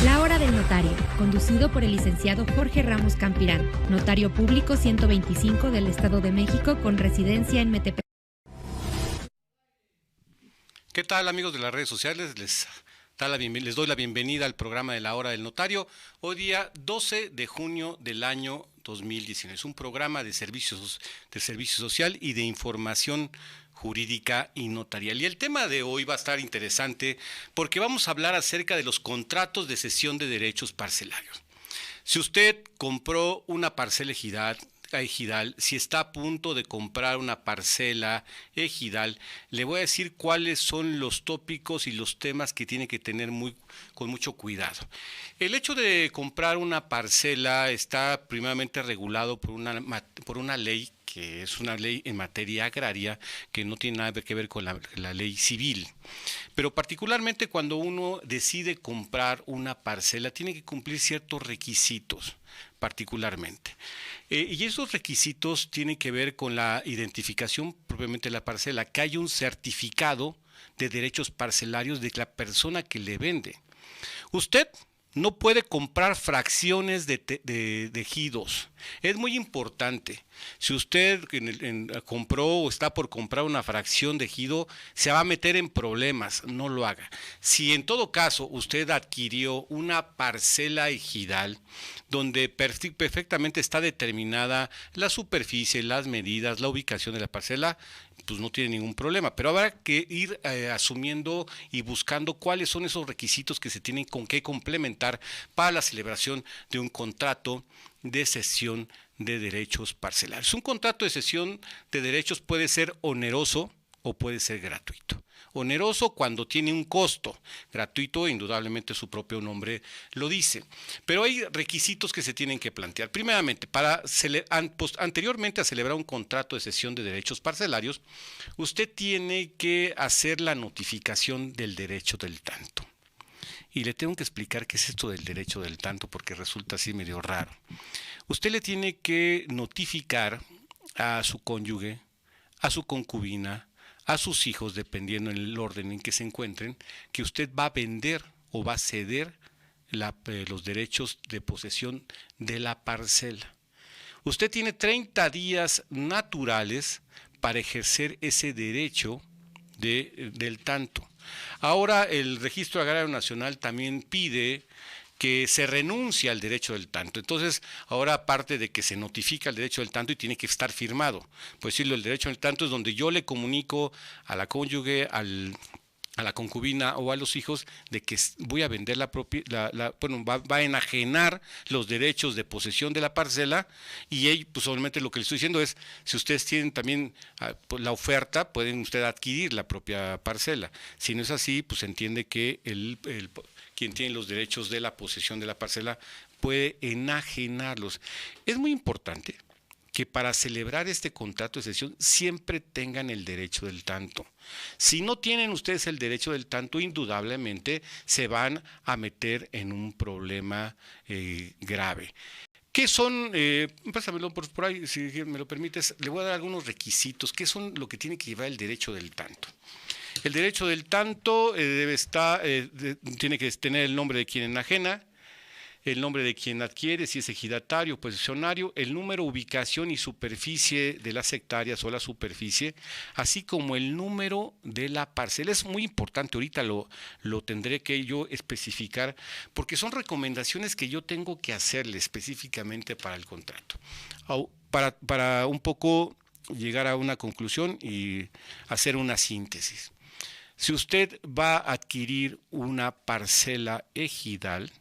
La Hora del Notario, conducido por el licenciado Jorge Ramos Campirán, notario público 125 del Estado de México con residencia en Metepec. ¿Qué tal, amigos de las redes sociales? Les doy la bienvenida al programa de La Hora del Notario. Hoy día 12 de junio del año 2019. Es un programa de servicio social y de información jurídica y notarial. Y el tema de hoy va a estar interesante porque vamos a hablar acerca de los contratos de cesión de derechos parcelarios. Si usted compró una parcela ejidal, si está a punto de comprar una parcela ejidal, le voy a decir cuáles son los tópicos y los temas que tiene que tener con mucho cuidado. El hecho de comprar una parcela está primeramente regulado por una ley que es una ley en materia agraria que no tiene nada que ver con la ley civil. Pero particularmente cuando uno decide comprar una parcela, tiene que cumplir ciertos requisitos, particularmente. Y esos requisitos tienen que ver con la identificación propiamente de la parcela, que haya un certificado de derechos parcelarios de la persona que le vende. Usted no puede comprar fracciones de ejidos. Es muy importante. Si usted compró o está por comprar una fracción de ejido, se va a meter en problemas. No lo haga. Si en todo caso usted adquirió una parcela ejidal donde perfectamente está determinada la superficie, las medidas, la ubicación de la parcela, pues no tiene ningún problema, pero habrá que ir asumiendo y buscando cuáles son esos requisitos que se tienen con que complementar para la celebración de un contrato de cesión de derechos parcelarios. Un contrato de cesión de derechos puede ser oneroso o puede ser gratuito. Oneroso cuando tiene un costo, gratuito indudablemente su propio nombre lo dice, pero hay requisitos que se tienen que plantear. Primeramente, anteriormente a celebrar un contrato de cesión de derechos parcelarios, usted tiene que hacer la notificación del derecho del tanto. Y le tengo que explicar qué es esto del derecho del tanto porque resulta así medio raro. Usted le tiene que notificar a su cónyuge, a su concubina, a sus hijos, dependiendo en el orden en que se encuentren, que usted va a vender o va a ceder los derechos de posesión de la parcela. Usted tiene 30 días naturales para ejercer ese derecho del tanto. Ahora el Registro Agrario Nacional también pide que se renuncia al derecho del tanto. Entonces, ahora aparte de que se notifica el derecho del tanto y tiene que estar firmado, pues decirlo, el derecho del tanto es donde yo le comunico a la cónyuge, a la concubina o a los hijos de que voy a vender va a enajenar los derechos de posesión de la parcela y pues solamente lo que le estoy diciendo es, si ustedes tienen también la oferta, pueden ustedes adquirir la propia parcela. Si no es así, pues se entiende que quien tiene los derechos de la posesión de la parcela puede enajenarlos. Es muy importante que para celebrar este contrato de cesión siempre tengan el derecho del tanto. Si no tienen ustedes el derecho del tanto, indudablemente se van a meter en un problema grave. ¿Qué son? Pásamelo por ahí, si me lo permites, le voy a dar algunos requisitos. ¿Qué son lo que tiene que llevar el derecho del tanto? El derecho del tanto tiene que tener el nombre de quien enajena, el nombre de quien adquiere, si es ejidatario o posesionario, el número, ubicación y superficie de las hectáreas o la superficie, así como el número de la parcela. Es muy importante, ahorita lo tendré que yo especificar, porque son recomendaciones que yo tengo que hacerle específicamente para el contrato. Para un poco llegar a una conclusión y hacer una síntesis. Si usted va a adquirir una parcela ejidal,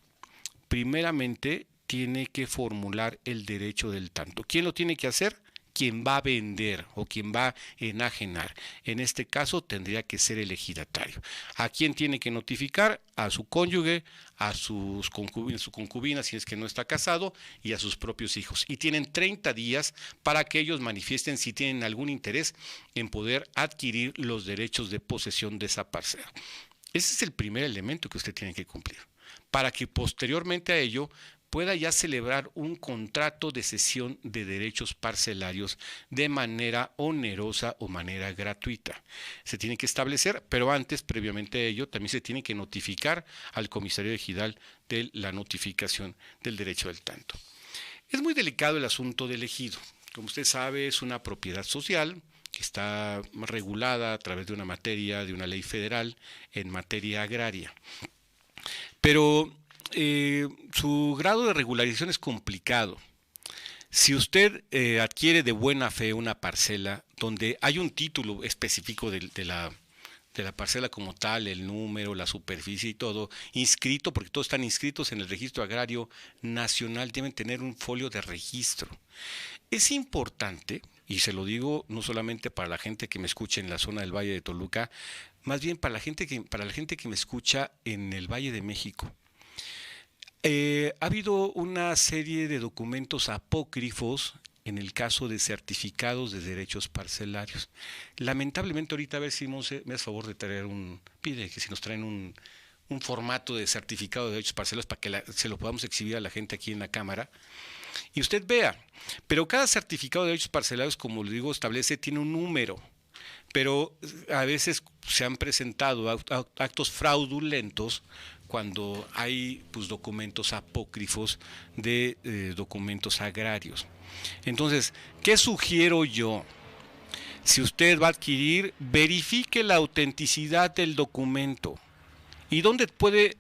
primeramente tiene que formular el derecho del tanto. ¿Quién lo tiene que hacer? Quien va a vender o quien va a enajenar. En este caso tendría que ser el ejidatario. ¿A quién tiene que notificar? A su cónyuge, a su concubina si es que no está casado y a sus propios hijos. Y tienen 30 días para que ellos manifiesten si tienen algún interés en poder adquirir los derechos de posesión de esa parcela. Ese es el primer elemento que usted tiene que cumplir, para que posteriormente a ello pueda ya celebrar un contrato de cesión de derechos parcelarios de manera onerosa o manera gratuita. Se tiene que establecer, pero antes, previamente a ello, también se tiene que notificar al comisario ejidal de la notificación del derecho del tanto. Es muy delicado el asunto del ejido. Como usted sabe, es una propiedad social que está regulada a través de una materia, de una ley federal en materia agraria. Pero su grado de regularización es complicado. Si usted adquiere de buena fe una parcela donde hay un título específico de la parcela como tal, el número, la superficie y todo, inscrito, porque todos están inscritos en el Registro Agrario Nacional, deben tener un folio de registro. Es importante, y se lo digo no solamente para la gente que me escucha en la zona del Valle de Toluca, más bien para la gente que me escucha en el Valle de México. Ha habido una serie de documentos apócrifos en el caso de certificados de derechos parcelarios. Lamentablemente ahorita, a ver si me hace favor de traer pide que si nos traen un formato de certificado de derechos parcelarios para que se lo podamos exhibir a la gente aquí en la cámara. Y usted vea, pero cada certificado de derechos parcelarios, como le digo, tiene un número. Pero a veces se han presentado actos fraudulentos cuando hay documentos apócrifos de documentos agrarios. Entonces, ¿qué sugiero yo? Si usted va a adquirir, verifique la autenticidad del documento. ¿Y dónde puede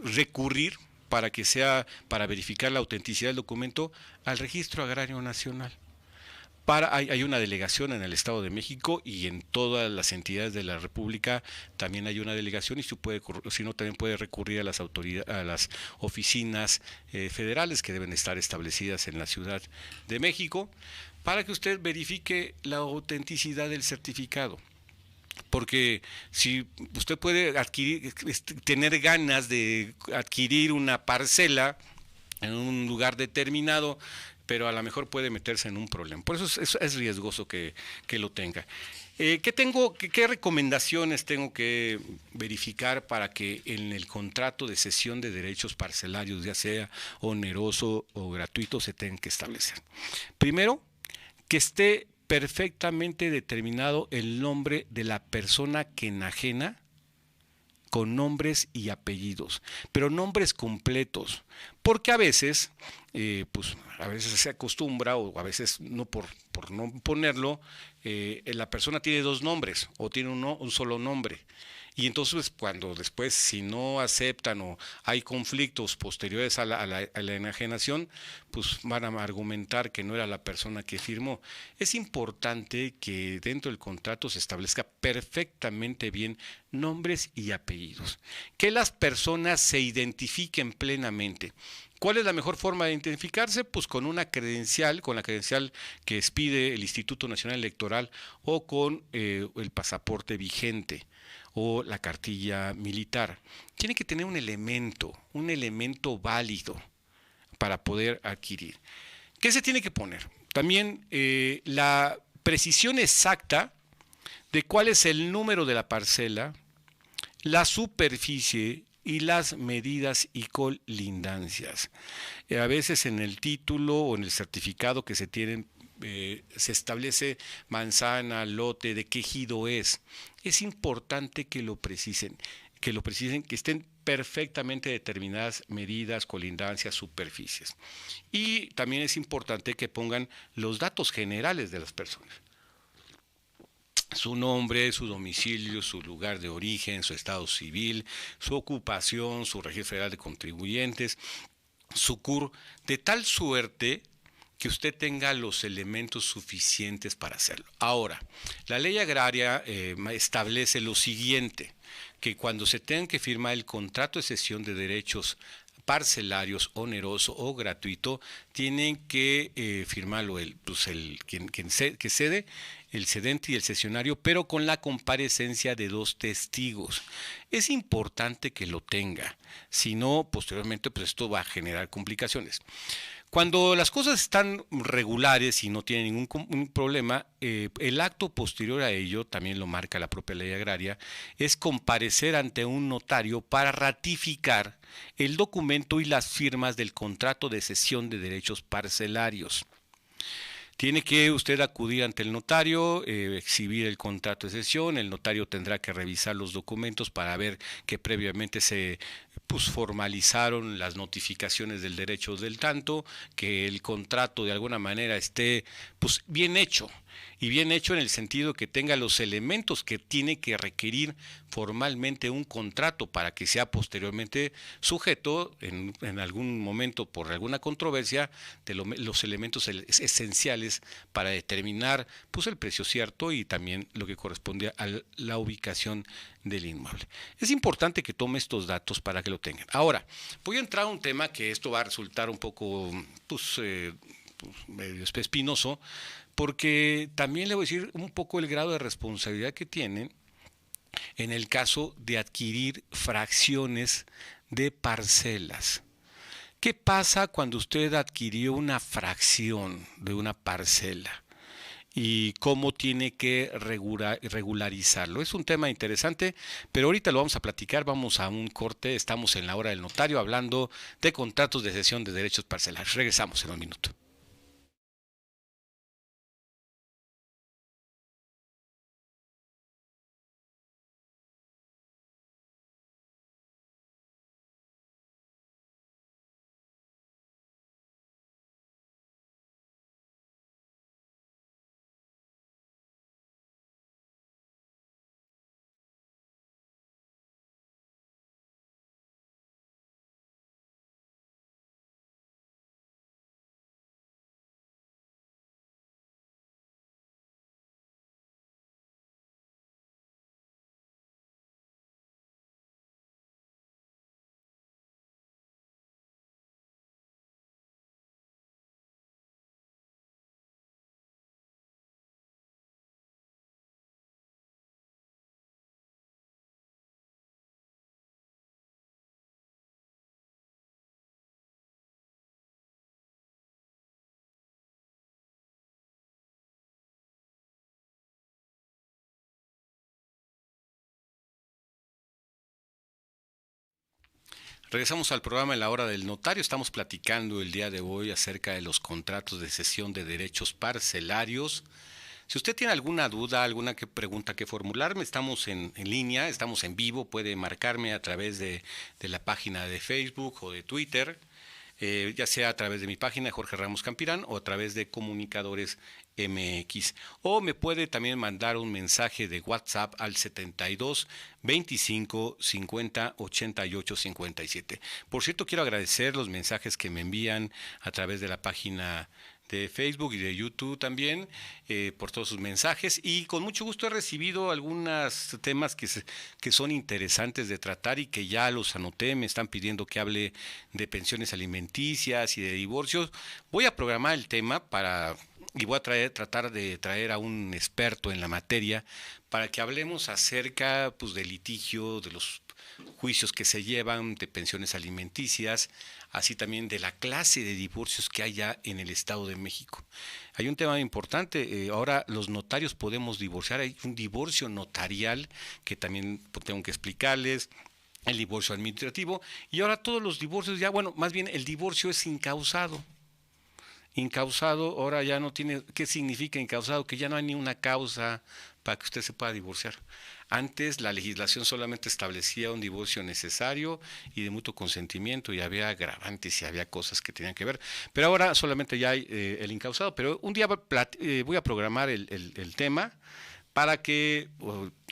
recurrir para verificar la autenticidad del documento? Al Registro Agrario Nacional. Hay una delegación en el Estado de México y en todas las entidades de la República también hay una delegación, y si no también puede recurrir a las oficinas federales que deben estar establecidas en la Ciudad de México para que usted verifique la autenticidad del certificado. Porque si usted puede tener ganas de adquirir una parcela en un lugar determinado, pero a lo mejor puede meterse en un problema. Por eso es riesgoso que lo tenga. ¿Qué recomendaciones tengo que verificar para que en el contrato de cesión de derechos parcelarios, ya sea oneroso o gratuito, se tengan que establecer? Primero, que esté perfectamente determinado el nombre de la persona que enajena, con nombres y apellidos, pero nombres completos, porque a veces se acostumbra, o a veces no por no ponerlo, la persona tiene dos nombres o tiene un solo nombre. Y entonces cuando después, si no aceptan o hay conflictos posteriores a la enajenación, pues van a argumentar que no era la persona que firmó. Es importante que dentro del contrato se establezca perfectamente bien nombres y apellidos, que las personas se identifiquen plenamente. ¿Cuál es la mejor forma de identificarse? Pues con la credencial que expide el Instituto Nacional Electoral, o con el pasaporte vigente o la cartilla militar. Tiene que tener un elemento válido para poder adquirir. ¿Qué se tiene que poner? También la precisión exacta de cuál es el número de la parcela, la superficie y las medidas y colindancias. A veces en el título o en el certificado que se tienen se establece manzana, lote, de qué ejido es. Es importante que lo precisen, que estén perfectamente determinadas medidas, colindancias, superficies. Y también es importante que pongan los datos generales de las personas: su nombre, su domicilio, su lugar de origen, su estado civil, su ocupación, su registro federal de contribuyentes, su CUR, de tal suerte que usted tenga los elementos suficientes para hacerlo. Ahora, la ley agraria establece lo siguiente, que cuando se tenga que firmar el contrato de cesión de derechos parcelarios, oneroso o gratuito, tienen que firmarlo que cede, el cedente y el cesionario, pero con la comparecencia de dos testigos. Es importante que lo tenga, si no, posteriormente esto va a generar complicaciones. Cuando las cosas están regulares y no tienen ningún problema, el acto posterior a ello, también lo marca la propia ley agraria, es comparecer ante un notario para ratificar el documento y las firmas del contrato de cesión de derechos parcelarios. Tiene que usted acudir ante el notario, exhibir el contrato de cesión. El notario tendrá que revisar los documentos para ver que previamente se formalizaron las notificaciones del derecho del tanto, que el contrato de alguna manera esté bien hecho, y bien hecho en el sentido que tenga los elementos que tiene que requerir formalmente un contrato para que sea posteriormente sujeto en algún momento por alguna controversia de los elementos esenciales para determinar el precio cierto y también lo que corresponde a la ubicación del inmueble. Es importante que tome estos datos para que lo tengan. Ahora, voy a entrar a un tema que esto va a resultar un poco medio espinoso, porque también le voy a decir un poco el grado de responsabilidad que tienen en el caso de adquirir fracciones de parcelas. ¿Qué pasa cuando usted adquirió una fracción de una parcela? Y cómo tiene que regularizarlo. Es un tema interesante, pero ahorita lo vamos a platicar. Vamos a un corte. Estamos en la hora del notario hablando de contratos de cesión de derechos parcelarios. Regresamos en un minuto. Regresamos al programa en la hora del notario. Estamos platicando el día de hoy acerca de los contratos de cesión de derechos parcelarios. Si usted tiene alguna duda, alguna pregunta que formularme, estamos en línea, estamos en vivo, puede marcarme a través de la página de Facebook o de Twitter, ya sea a través de mi página Jorge Ramos Campirán o a través de Comunicadores MX. O me puede también mandar un mensaje de WhatsApp al 72 25 50 88 57. Por cierto, quiero agradecer los mensajes que me envían a través de la página de Facebook y de YouTube también, por todos sus mensajes, y con mucho gusto he recibido algunos temas que son interesantes de tratar y que ya los anoté. Me están pidiendo que hable de pensiones alimenticias y de divorcios. Voy a programar el tema y voy a tratar de traer a un experto en la materia para que hablemos acerca del litigio, de los juicios que se llevan, de pensiones alimenticias, así también de la clase de divorcios que hay ya en el Estado de México. Hay un tema importante, ahora los notarios podemos divorciar, hay un divorcio notarial que también tengo que explicarles, el divorcio administrativo, y ahora todos los divorcios más bien el divorcio es incausado. Incausado, ahora ya no tiene, ¿qué significa incausado? Que ya no hay ni una causa para que usted se pueda divorciar. Antes la legislación solamente establecía un divorcio necesario y de mutuo consentimiento, y había agravantes y había cosas que tenían que ver, pero ahora solamente ya hay el incausado. Pero un día voy a programar el tema para que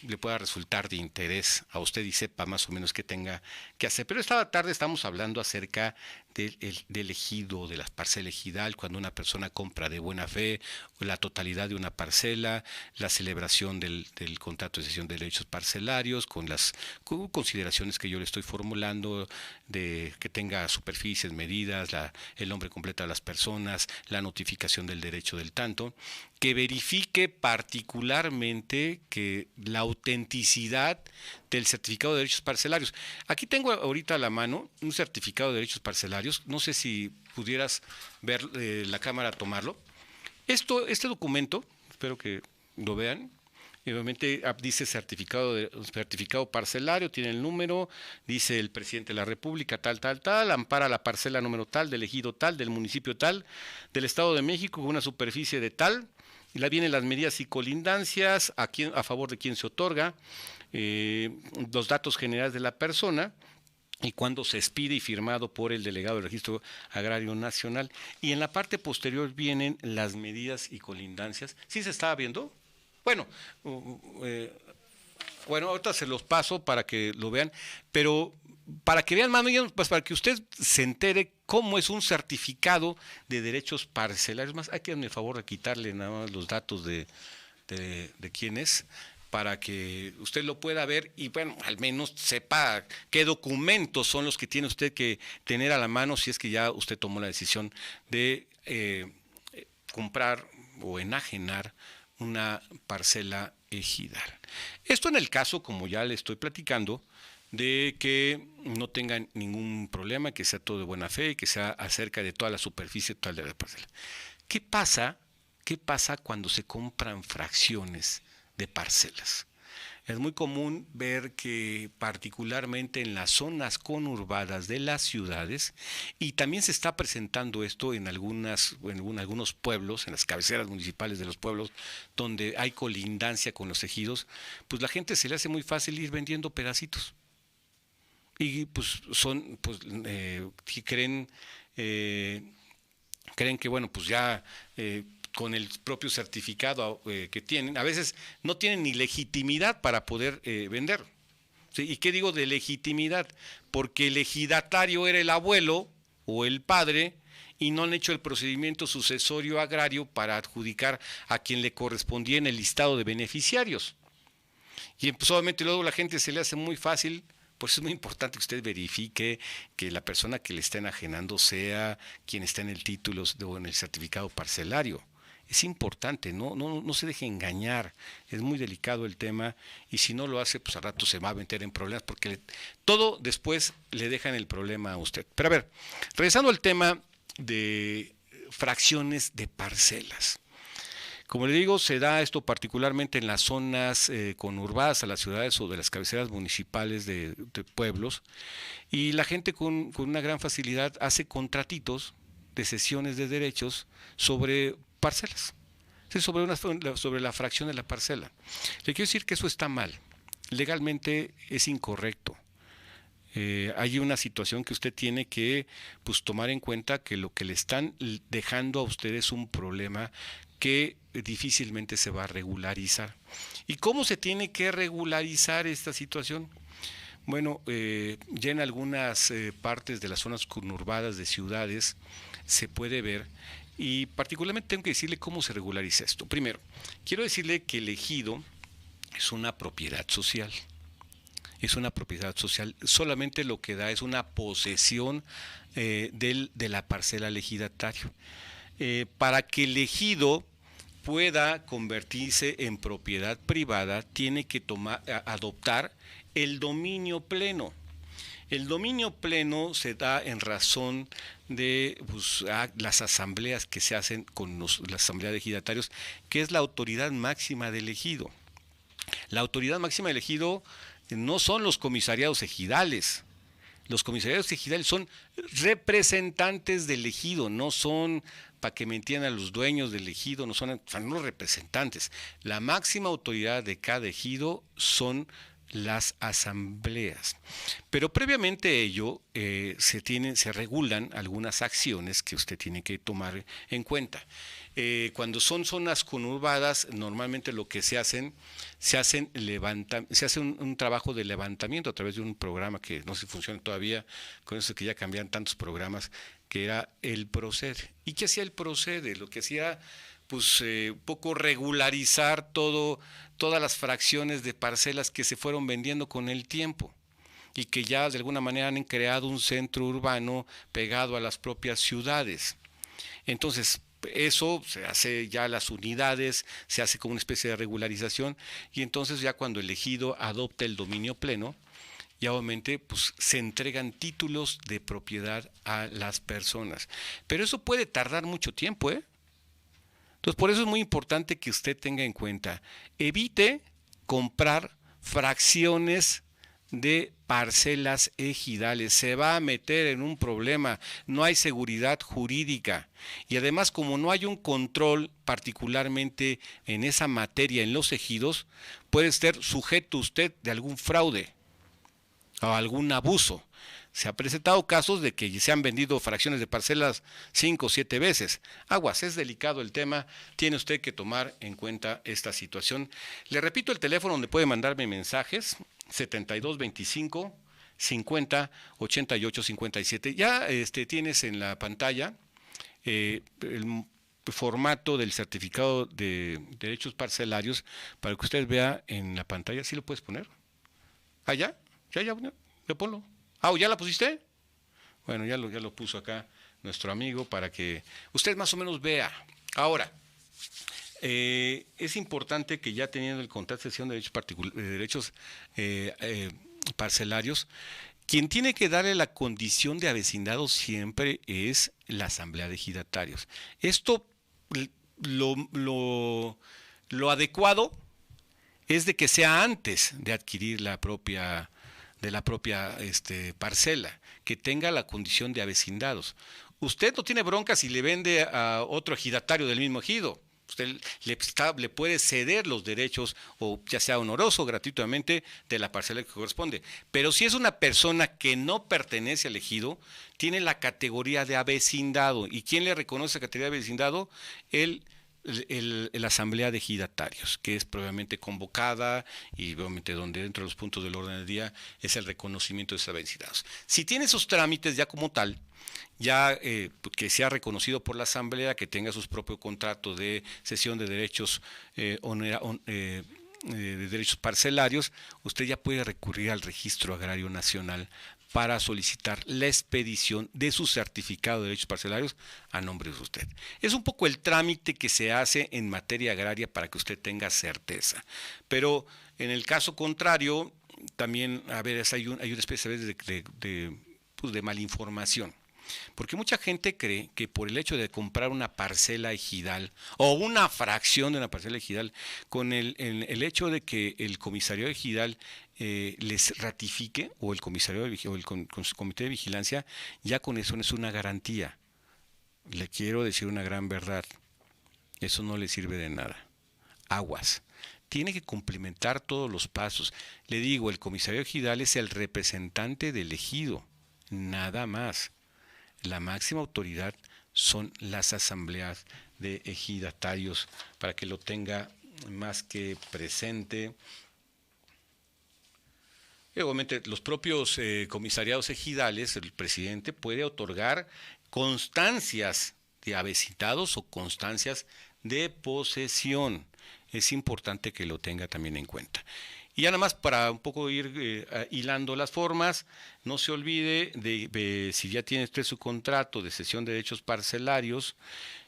le pueda resultar de interés a usted y sepa más o menos qué tenga que hacer. Pero esta tarde estamos hablando acerca del ejido, de la parcela ejidal, cuando una persona compra de buena fe la totalidad de una parcela, la celebración del contrato de cesión de derechos parcelarios, con las consideraciones que yo le estoy formulando, de que tenga superficies, medidas, el nombre completo de las personas, la notificación del derecho del tanto, que verifique particularmente que la autenticidad del certificado de derechos parcelarios. Aquí tengo ahorita a la mano un certificado de derechos parcelarios. No sé si pudieras ver la cámara, tomarlo. Este documento, espero que lo vean, Obviamente dice certificado parcelario, tiene el número, dice el presidente de la República, tal, ampara la parcela número tal, del ejido tal, del municipio tal, del Estado de México, con una superficie de tal, y la vienen las medidas y colindancias, a favor de quién se otorga, los datos generales de la persona, y cuando se expide y firmado por el delegado del Registro Agrario Nacional. Y en la parte posterior vienen las medidas y colindancias. ¿Sí se estaba viendo? Bueno, ahorita se los paso para que lo vean, pero para que vean más o menos, pues para que usted se entere cómo es un certificado de derechos parcelarios. Más, hay que darme el favor de quitarle nada más los datos de quién es, para que usted lo pueda ver y, bueno, al menos sepa qué documentos son los que tiene usted que tener a la mano si es que ya usted tomó la decisión de comprar o enajenar una parcela ejidal. Esto en el caso, como ya le estoy platicando, de que no tengan ningún problema, que sea todo de buena fe y que sea acerca de toda la superficie total de la parcela. ¿Qué pasa cuando se compran fracciones de parcelas? Es muy común ver que particularmente en las zonas conurbadas de las ciudades, y también se está presentando esto en algunos pueblos, en las cabeceras municipales de los pueblos, donde hay colindancia con los ejidos, pues la gente se le hace muy fácil ir vendiendo pedacitos. Y pues creen que, bueno, pues ya con el propio certificado que tienen, a veces no tienen ni legitimidad para poder vender. ¿Sí? ¿Y qué digo de legitimidad? Porque el ejidatario era el abuelo o el padre y no han hecho el procedimiento sucesorio agrario para adjudicar a quien le correspondía en el listado de beneficiarios. Y pues obviamente luego la gente se le hace muy fácil. Por eso es muy importante que usted verifique que la persona que le está enajenando sea quien está en el título o en el certificado parcelario. Es importante, no se deje engañar, es muy delicado el tema, y si no lo hace, pues al rato se va a meter en problemas, porque todo después le dejan el problema a usted. Pero a ver, regresando al tema de fracciones de parcelas. Como le digo, se da esto particularmente en las zonas conurbadas a las ciudades o de las cabeceras municipales de pueblos, y la gente con una gran facilidad hace contratitos de cesiones de derechos sobre parcelas, sí, sobre la fracción de la parcela. Le quiero decir que eso está mal, legalmente es incorrecto. Hay una situación que usted tiene que tomar en cuenta, que lo que le están dejando a usted es un problema que difícilmente se va a regularizar. ¿Y cómo se tiene que regularizar esta situación? Bueno, ya en algunas partes de las zonas conurbadas de ciudades se puede ver, y particularmente tengo que decirle cómo se regulariza esto. Primero, quiero decirle que el ejido es una propiedad social. Es una propiedad social, solamente lo que da es una posesión de la parcela al ejidatario. Para que el ejido pueda convertirse en propiedad privada, tiene que adoptar el dominio pleno. El dominio pleno se da en razón de las asambleas que se hacen con la asamblea de ejidatarios, que es la autoridad máxima del ejido. La autoridad máxima del ejido no son los comisariados ejidales. Los comisariados ejidales son representantes del ejido, no son, para que me entiendan, los dueños del ejido, no son los representantes. La máxima autoridad de cada ejido son las asambleas. Pero previamente a ello se regulan algunas acciones que usted tiene que tomar en cuenta. Cuando son zonas conurbadas, normalmente lo que se hace un trabajo de levantamiento a través de un programa que no sé si funciona todavía, con eso que ya cambian tantos programas, que era el Procede. ¿Y qué hacía el Procede? Lo que hacía, un poco regularizar todas las fracciones de parcelas que se fueron vendiendo con el tiempo y que ya de alguna manera han creado un centro urbano pegado a las propias ciudades. Entonces, eso se hace ya las unidades, se hace como una especie de regularización, y entonces ya cuando el ejido adopta el dominio pleno, ya obviamente se entregan títulos de propiedad a las personas. Pero eso puede tardar mucho tiempo, Entonces, por eso es muy importante que usted tenga en cuenta, evite comprar fracciones de parcelas ejidales. Se va a meter en un problema, no hay seguridad jurídica y además como no hay un control particularmente en esa materia en los ejidos, puede estar sujeto usted de algún fraude o algún abuso. Se han presentado casos de que se han vendido fracciones de parcelas 5 o 7 veces. Aguas, es delicado el tema, tiene usted que tomar en cuenta esta situación. Le repito el teléfono donde puede mandarme mensajes, 7225 50 88 57. Ya tienes en la pantalla el formato del certificado de derechos parcelarios para que usted vea en la pantalla. ¿Sí lo puedes poner? ¿Allá? Ya, ponlo. ¿Ya la pusiste? Bueno, ya lo puso acá nuestro amigo para que usted más o menos vea. Ahora, es importante que ya teniendo el contrato de cesión de derechos parcelarios, quien tiene que darle la condición de avecindado siempre es la Asamblea de Ejidatarios. Esto, lo adecuado es de que sea antes de adquirir la propia parcela, que tenga la condición de avecindados. Usted no tiene bronca si le vende a otro ejidatario del mismo ejido. Usted le puede ceder los derechos, o ya sea honoroso o gratuitamente, de la parcela que corresponde. Pero si es una persona que no pertenece al ejido, tiene la categoría de avecindado. ¿Y quién le reconoce la categoría de avecindado? La Asamblea de Ejidatarios, que es previamente convocada y obviamente donde dentro de los puntos del orden del día es el reconocimiento de esos avecindados. Si tiene esos trámites ya como tal, ya que sea reconocido por la Asamblea, que tenga sus propios contratos de cesión de derechos de derechos parcelarios, usted ya puede recurrir al Registro Agrario Nacional para solicitar la expedición de su certificado de derechos parcelarios a nombre de usted. Es un poco el trámite que se hace en materia agraria para que usted tenga certeza. Pero en el caso contrario, también hay una especie de malinformación. Porque mucha gente cree que por el hecho de comprar una parcela ejidal o una fracción de una parcela ejidal, con el hecho de que el comisario ejidal les ratifique, o el comisario o el comité de vigilancia, ya con eso no es una garantía. Le quiero decir una gran verdad, eso no le sirve de nada. Aguas. Tiene que cumplimentar todos los pasos. Le digo, el comisario ejidal es el representante del ejido, nada más. La máxima autoridad son las asambleas de ejidatarios, para que lo tenga más que presente. Y obviamente los propios comisariados ejidales, el presidente puede otorgar constancias de avecindados o constancias de posesión. Es importante que lo tenga también en cuenta. Y ya nada más para un poco ir hilando las formas, no se olvide de si ya tiene usted su contrato de cesión de derechos parcelarios,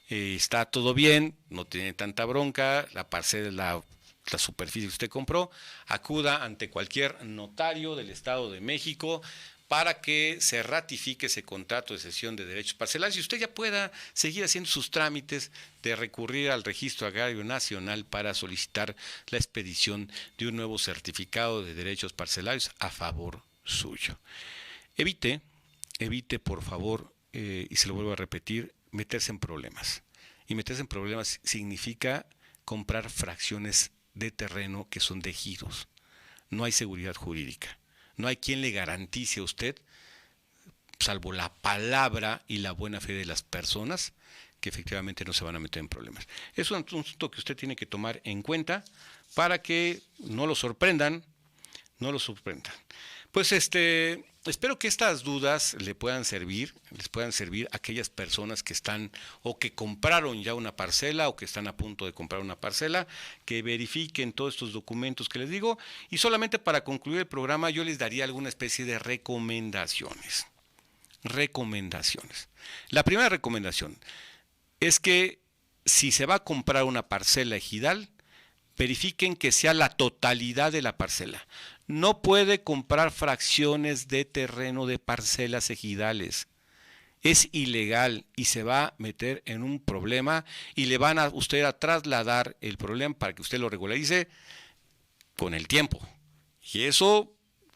está todo bien, no tiene tanta bronca, la parcela, la superficie que usted compró, acuda ante cualquier notario del Estado de México para que se ratifique ese contrato de cesión de derechos parcelarios y usted ya pueda seguir haciendo sus trámites de recurrir al Registro Agrario Nacional para solicitar la expedición de un nuevo certificado de derechos parcelarios a favor suyo. Evite por favor, y se lo vuelvo a repetir, meterse en problemas. Y meterse en problemas significa comprar fracciones de terreno que son de ejidos. No hay seguridad jurídica. No hay quien le garantice a usted, salvo la palabra y la buena fe de las personas, que efectivamente no se van a meter en problemas. Es un asunto que usted tiene que tomar en cuenta para que no lo sorprendan, Pues espero que estas dudas les puedan servir a aquellas personas que están o que compraron ya una parcela o que están a punto de comprar una parcela, que verifiquen todos estos documentos que les digo, y solamente para concluir el programa yo les daría alguna especie de recomendaciones. La primera recomendación es que si se va a comprar una parcela ejidal, verifiquen que sea la totalidad de la parcela. No puede comprar fracciones de terreno de parcelas ejidales. Es ilegal y se va a meter en un problema y le van a usted a trasladar el problema para que usted lo regularice con el tiempo. Y eso,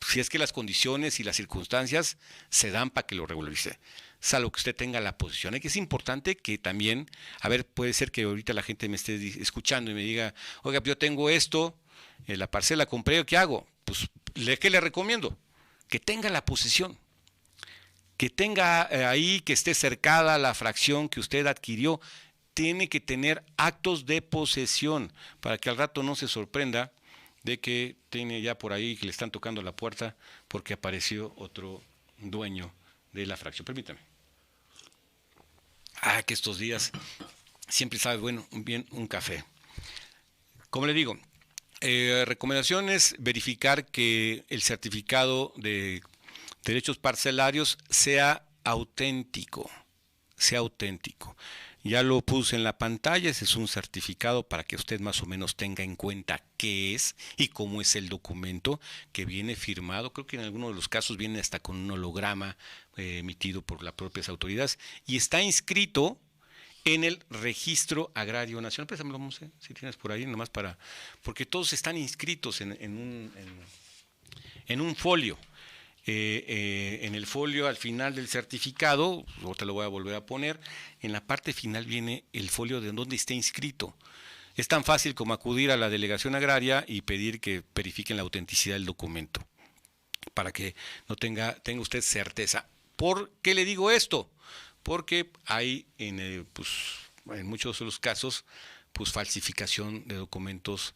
si es que las condiciones y las circunstancias se dan para que lo regularice, salvo que usted tenga la posición. Y que es importante que también, a ver, puede ser que ahorita la gente me esté escuchando y me diga, oiga, yo tengo esto, la parcela compré, ¿qué hago? Pues, ¿qué le recomiendo? Que tenga la posesión, que tenga ahí, que esté cercada la fracción que usted adquirió. Tiene que tener actos de posesión para que al rato no se sorprenda de que tiene ya por ahí que le están tocando la puerta porque apareció otro dueño de la fracción. Permítame. Que estos días siempre sabe bueno bien un café. Como le digo, recomendaciones: verificar que el certificado de derechos parcelarios sea auténtico, sea auténtico. Ya lo puse en la pantalla, ese es un certificado para que usted más o menos tenga en cuenta qué es y cómo es el documento que viene firmado. Creo que en algunos de los casos viene hasta con un holograma emitido por las propias autoridades y está inscrito en el Registro Agrario Nacional. Préstamelo, Monse, si tienes por ahí, nomás porque todos están inscritos en un folio. En el folio al final del certificado, ahorita lo voy a volver a poner, en la parte final viene el folio de donde esté inscrito. Es tan fácil como acudir a la delegación agraria y pedir que verifiquen la autenticidad del documento, para que no tenga usted certeza. ¿Por qué le digo esto? Porque hay en muchos de los casos falsificación de documentos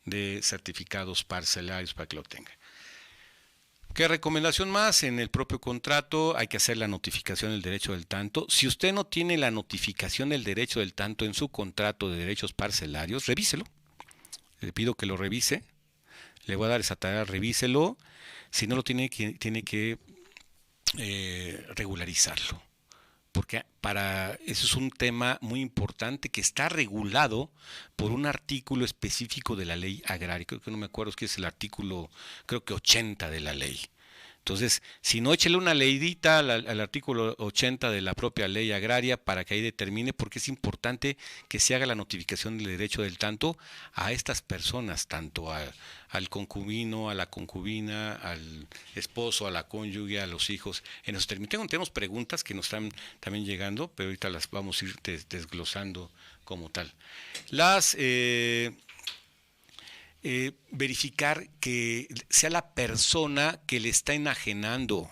de certificados parcelarios para que lo tenga. ¿Qué recomendación más? En el propio contrato hay que hacer la notificación del derecho del tanto. Si usted no tiene la notificación del derecho del tanto en su contrato de derechos parcelarios, revíselo. Le pido que lo revise. Le voy a dar esa tarea, revíselo. Si no lo tiene que regularizarlo. Porque eso es un tema muy importante que está regulado por un artículo específico de la ley agraria. Creo que no me acuerdo, es que es el artículo, creo que 80 de la ley. Entonces, si no, échele una leidita al artículo 80 de la propia ley agraria para que ahí determine, porque es importante que se haga la notificación del derecho del tanto a estas personas, tanto al concubino, a la concubina, al esposo, a la cónyuge, a los hijos. En esos términos tenemos preguntas que nos están también llegando, pero ahorita las vamos a ir desglosando como tal. Verificar que sea la persona que le está enajenando.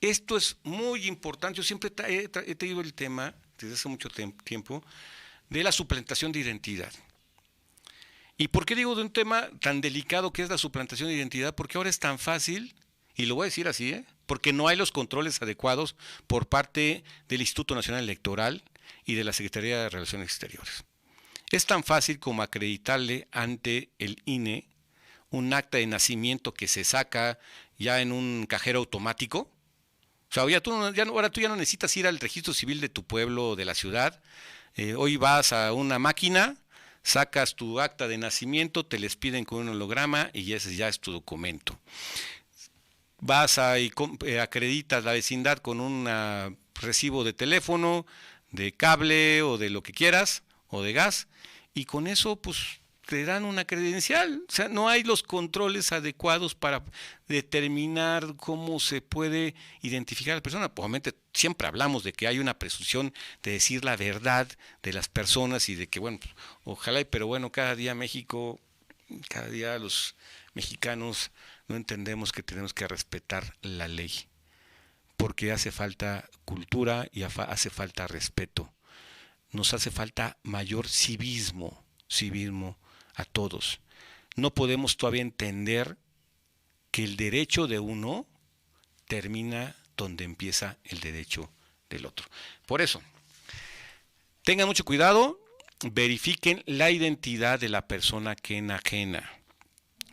Esto es muy importante. Yo siempre he tenido el tema, desde hace mucho tiempo, de la suplantación de identidad. ¿Y por qué digo de un tema tan delicado que es la suplantación de identidad? Porque ahora es tan fácil, y lo voy a decir así, porque no hay los controles adecuados por parte del Instituto Nacional Electoral y de la Secretaría de Relaciones Exteriores. Es tan fácil como acreditarle ante el INE un acta de nacimiento que se saca ya en un cajero automático. O sea, ahora tú ya no necesitas ir al registro civil de tu pueblo o de la ciudad. Hoy vas a una máquina, sacas tu acta de nacimiento, te les piden con un holograma y ese ya es tu documento. Vas y acreditas la vecindad con un recibo de teléfono, de cable o de lo que quieras, o de gas, y con eso pues te dan una credencial. O sea, no hay los controles adecuados para determinar cómo se puede identificar a la persona. Obviamente siempre hablamos de que hay una presunción de decir la verdad de las personas y de que, bueno, ojalá, pero bueno, cada día los mexicanos no entendemos que tenemos que respetar la ley, porque hace falta cultura y hace falta respeto. Nos hace falta mayor civismo a todos. No podemos todavía entender que el derecho de uno termina donde empieza el derecho del otro. Por eso, tengan mucho cuidado, verifiquen la identidad de la persona que enajena.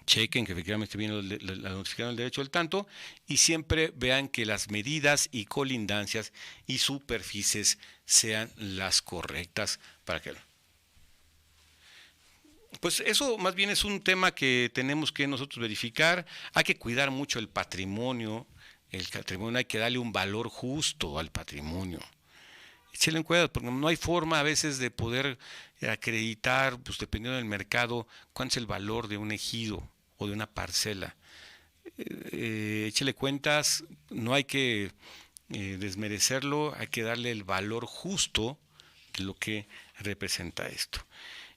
Chequen que efectivamente viene la notificación del derecho del tanto y siempre vean que las medidas y colindancias y superficies sean las correctas para que... Pues eso más bien es un tema que tenemos que nosotros verificar. Hay que cuidar mucho el patrimonio. Hay que darle un valor justo al patrimonio. Échale en cuenta, porque no hay forma a veces de poder acreditar, pues dependiendo del mercado, cuánto es el valor de un ejido. o de una parcela. Échele cuentas, no hay que desmerecerlo, hay que darle el valor justo de lo que representa esto.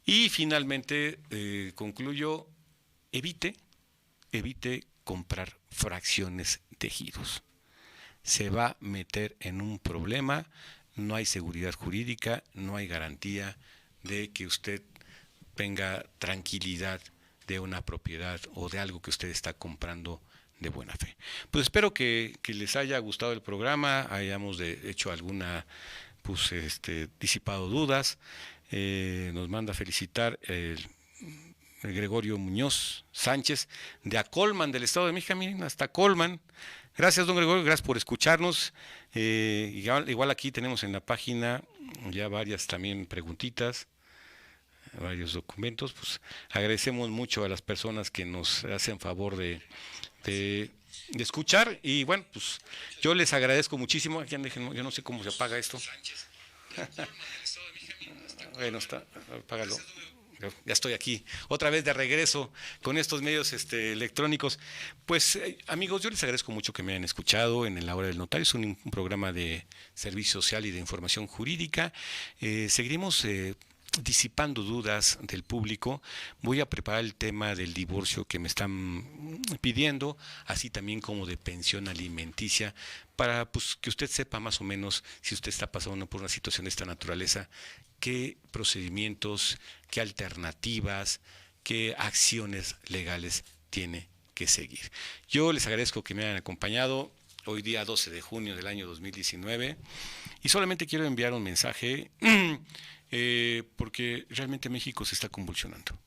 Y finalmente, concluyo, evite comprar fracciones de ejidos. Se va a meter en un problema, no hay seguridad jurídica, no hay garantía de que usted tenga tranquilidad de una propiedad o de algo que usted está comprando de buena fe. Pues espero que les haya gustado el programa, hayamos hecho alguna, pues disipado dudas. Nos manda a felicitar el Gregorio Muñoz Sánchez de Acolman, del Estado de México. Miren, hasta Colman. Gracias, don Gregorio, gracias por escucharnos. Igual aquí tenemos en la página ya varias también preguntitas, varios documentos. Pues agradecemos mucho a las personas que nos hacen favor de escuchar, y bueno, pues yo les agradezco muchísimo. Aquí yo no sé cómo se apaga esto. Bueno, apágalo. Ya estoy aquí, otra vez de regreso con estos medios electrónicos. Pues amigos, yo les agradezco mucho que me hayan escuchado en La Hora del Notario. Es un programa de servicio social y de información jurídica. Seguiremos disipando dudas del público. Voy a preparar el tema del divorcio que me están pidiendo, así también como de pensión alimenticia, para pues que usted sepa más o menos, si usted está pasando por una situación de esta naturaleza, qué procedimientos, qué alternativas, qué acciones legales tiene que seguir. Yo les agradezco que me hayan acompañado hoy día 12 de junio del año 2019, y solamente quiero enviar un mensaje porque realmente México se está convulsionando.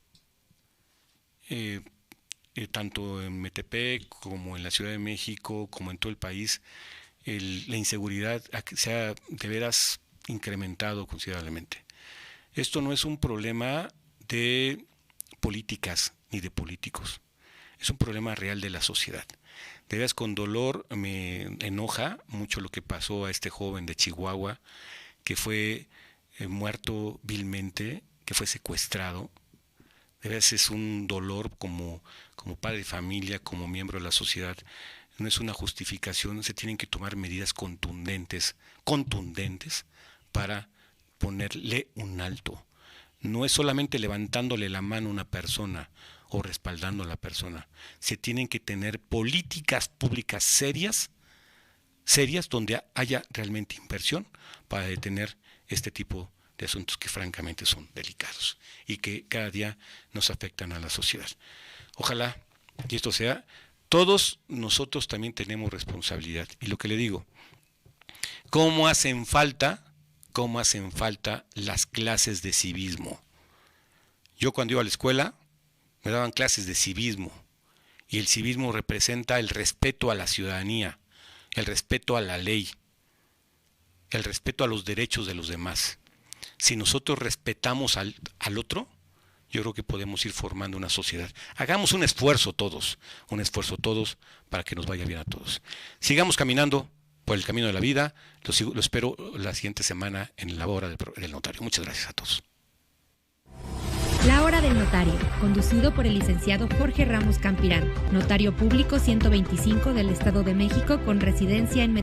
Tanto en Metepec como en la Ciudad de México, como en todo el país, la inseguridad se ha de veras incrementado considerablemente. Esto no es un problema de políticas ni de políticos, es un problema real de la sociedad. De veras, con dolor me enoja mucho lo que pasó a este joven de Chihuahua, que fue muerto vilmente, que fue secuestrado. De veras es un dolor como padre de familia, como miembro de la sociedad. No es una justificación, se tienen que tomar medidas contundentes para ponerle un alto. No es solamente levantándole la mano a una persona o respaldando a la persona. Se tienen que tener políticas públicas serias donde haya realmente inversión para detener este tipo de asuntos que francamente son delicados y que cada día nos afectan a la sociedad. Ojalá que esto sea, todos nosotros también tenemos responsabilidad. Y lo que le digo, ¿cómo hacen falta las clases de civismo? Yo cuando iba a la escuela me daban clases de civismo, y el civismo representa el respeto a la ciudadanía, el respeto a la ley, el respeto a los derechos de los demás. Si nosotros respetamos al otro, yo creo que podemos ir formando una sociedad. Hagamos un esfuerzo todos para que nos vaya bien a todos. Sigamos caminando por el camino de la vida. Lo espero la siguiente semana en La Hora del Notario. Muchas gracias a todos. La Hora del Notario, conducido por el licenciado Jorge Ramos Campirán, notario público 125 del Estado de México con residencia en